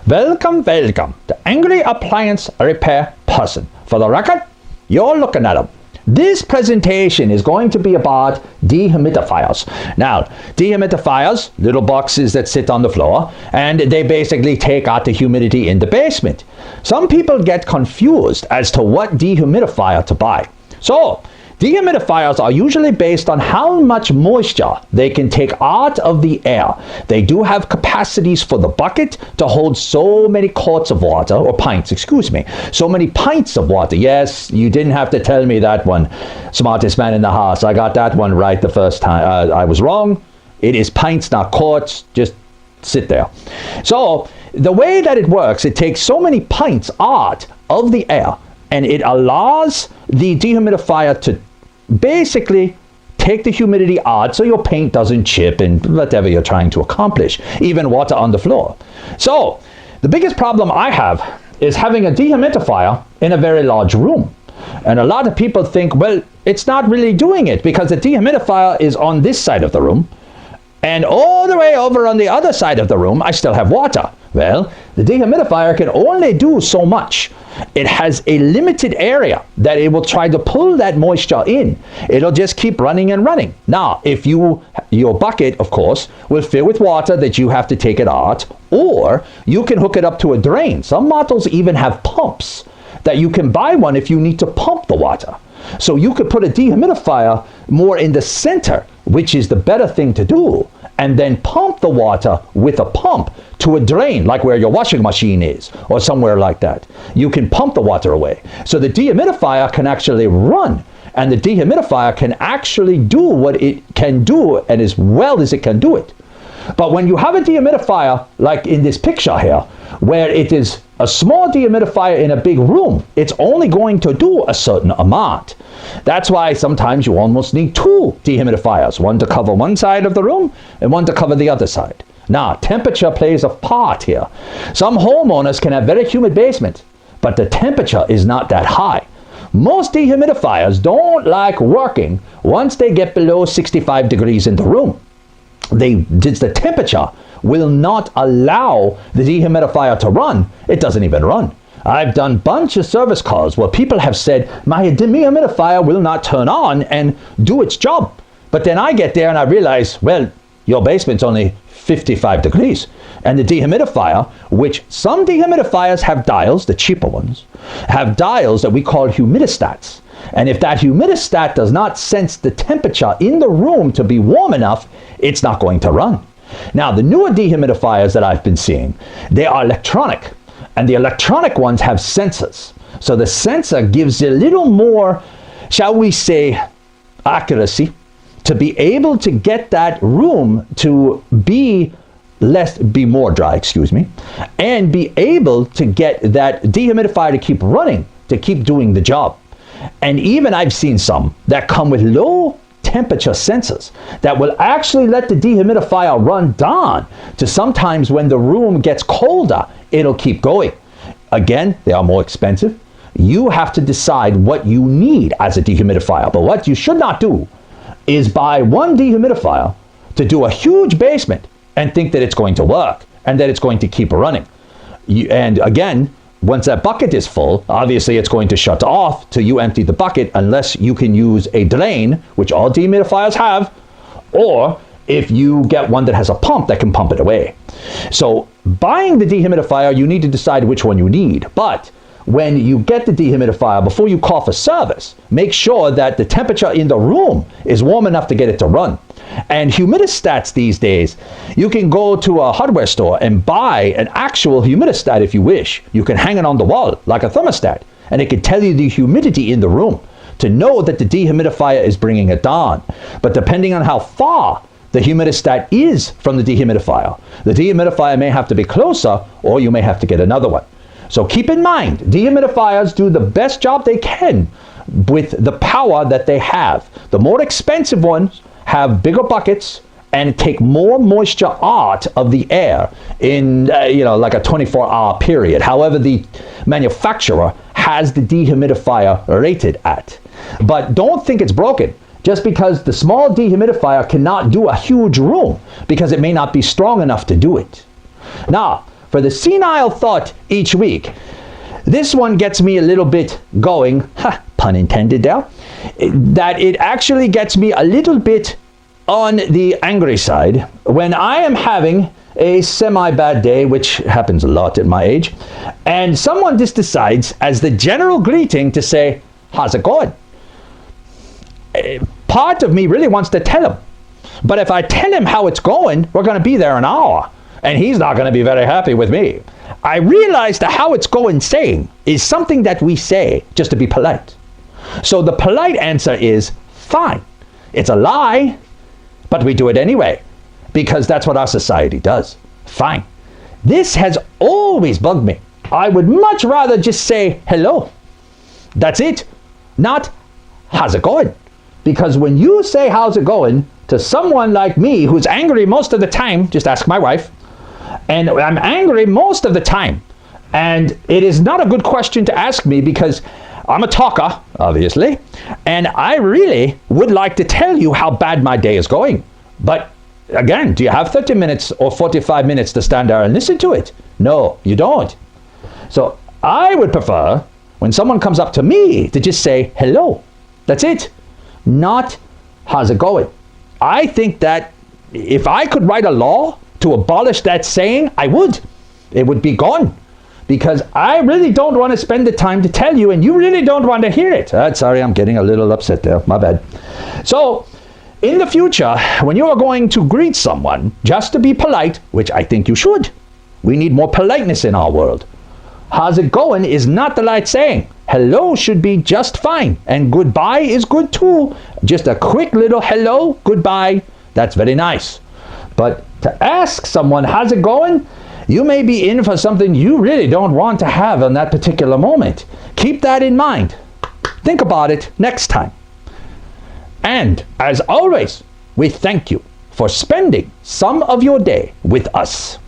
Welcome, welcome, the angry appliance repair person. For the record, you're looking at them. This presentation is going to be about dehumidifiers. Now, dehumidifiers, little boxes that sit on the floor, and they basically take out the humidity in the basement. Some people get confused as to what dehumidifier to buy. So, dehumidifiers are usually based on how much moisture they can take out of the air. They do have capacities for the bucket to hold so many quarts of water, or pints, excuse me, so many pints of water. Yes, you didn't have to tell me that one, smartest man in the house. I got that one right the first time. I was wrong. It is pints, not quarts. Just sit there. So, the way that it works, it takes so many pints out of the air, and it allows the dehumidifier to basically take the humidity out so your paint doesn't chip and whatever you're trying to accomplish, even water on the floor. So the biggest problem I have is having a dehumidifier in a very large room. And a lot of people think, well, it's not really doing it because the dehumidifier is on this side of the room, and all the way over on the other side of the room, I still have water. Well, the dehumidifier can only do so much. It has a limited area that it will try to pull that moisture in. It'll just keep running and running. Now, if your bucket, of course, will fill with water that you have to take it out, or you can hook it up to a drain. Some models even have pumps that you can buy one if you need to pump the water. So you could put a dehumidifier more in the center, which is the better thing to do, and then pump the water with a pump to a drain, like where your washing machine is, or somewhere like that. You can pump the water away. So the dehumidifier can actually run, and the dehumidifier can actually do what it can do, and as well as it can do it. But when you have a dehumidifier, like in this picture here, where it is a small dehumidifier in a big room, it's only going to do a certain amount. That's why sometimes you almost need two dehumidifiers, one to cover one side of the room and one to cover the other side. Now, temperature plays a part here. Some homeowners can have very humid basements, but the temperature is not that high. Most dehumidifiers don't like working once they get below 65 degrees in the room. The temperature will not allow the dehumidifier to run. It doesn't even run. I've done a bunch of service calls where people have said, my dehumidifier will not turn on and do its job. But then I get there and I realize, well, your basement's only 55 degrees. And the dehumidifier, which some dehumidifiers have dials, the cheaper ones, have dials that we call humidistats. And if that humidistat does not sense the temperature in the room to be warm enough, it's not going to run. Now, the newer dehumidifiers that I've been seeing, they are electronic. And the electronic ones have sensors. So the sensor gives a little more, shall we say, accuracy to be able to get that room to be more dry, and be able to get that dehumidifier to keep running, to keep doing the job. And even I've seen some that come with low temperature sensors that will actually let the dehumidifier run down to sometimes when the room gets colder, it'll keep going. Again, they are more expensive. You have to decide what you need as a dehumidifier. But what you should not do is buy one dehumidifier to do a huge basement and think that it's going to work and that it's going to keep running. And again, once that bucket is full, obviously it's going to shut off till you empty the bucket, unless you can use a drain, which all dehumidifiers have, or if you get one that has a pump that can pump it away. So buying the dehumidifier, you need to decide which one you need. But when you get the dehumidifier, before you call for service, make sure that the temperature in the room is warm enough to get it to run. And humidistats these days, you can go to a hardware store and buy an actual humidistat if you wish. You can hang it on the wall like a thermostat, and it can tell you the humidity in the room to know that the dehumidifier is bringing it down. But depending on how far the humidistat is from the dehumidifier may have to be closer, or you may have to get another one. So keep in mind, dehumidifiers do the best job they can with the power that they have. The more expensive ones have bigger buckets and take more moisture out of the air in like a 24-hour period. However, the manufacturer has the dehumidifier rated at. But don't think it's broken just because the small dehumidifier cannot do a huge room, because it may not be strong enough to do it. Now, for the senile thought each week. This one gets me a little bit going, pun intended there, that it actually gets me a little bit on the angry side when I am having a semi-bad day, which happens a lot at my age, and someone just decides as the general greeting to say, how's it going? Part of me really wants to tell him, but if I tell him how it's going, we're going to be there an hour, and he's not going to be very happy with me. I realize that how it's going saying is something that we say just to be polite. So the polite answer is fine. It's a lie, but we do it anyway because that's what our society does. Fine. This has always bugged me. I would much rather just say hello. That's it. Not how's it going? Because when you say how's it going to someone like me who's angry most of the time, just ask my wife, and I'm angry most of the time. And it is not a good question to ask me because I'm a talker, obviously, and I really would like to tell you how bad my day is going. But again, do you have 30 minutes or 45 minutes to stand there and listen to it? No, you don't. So I would prefer when someone comes up to me to just say hello. That's it. Not how's it going. I think that if I could write a law to abolish that saying, I would. It would be gone. Because I really don't want to spend the time to tell you, and you really don't want to hear it. Sorry, I'm getting a little upset there. My bad. So, in the future, when you are going to greet someone, just to be polite, which I think you should, we need more politeness in our world. How's it going is not the right saying. Hello should be just fine, and goodbye is good too. Just a quick little hello, goodbye, that's very nice. But to ask someone, how's it going? You may be in for something you really don't want to have in that particular moment. Keep that in mind. Think about it next time. And as always, we thank you for spending some of your day with us.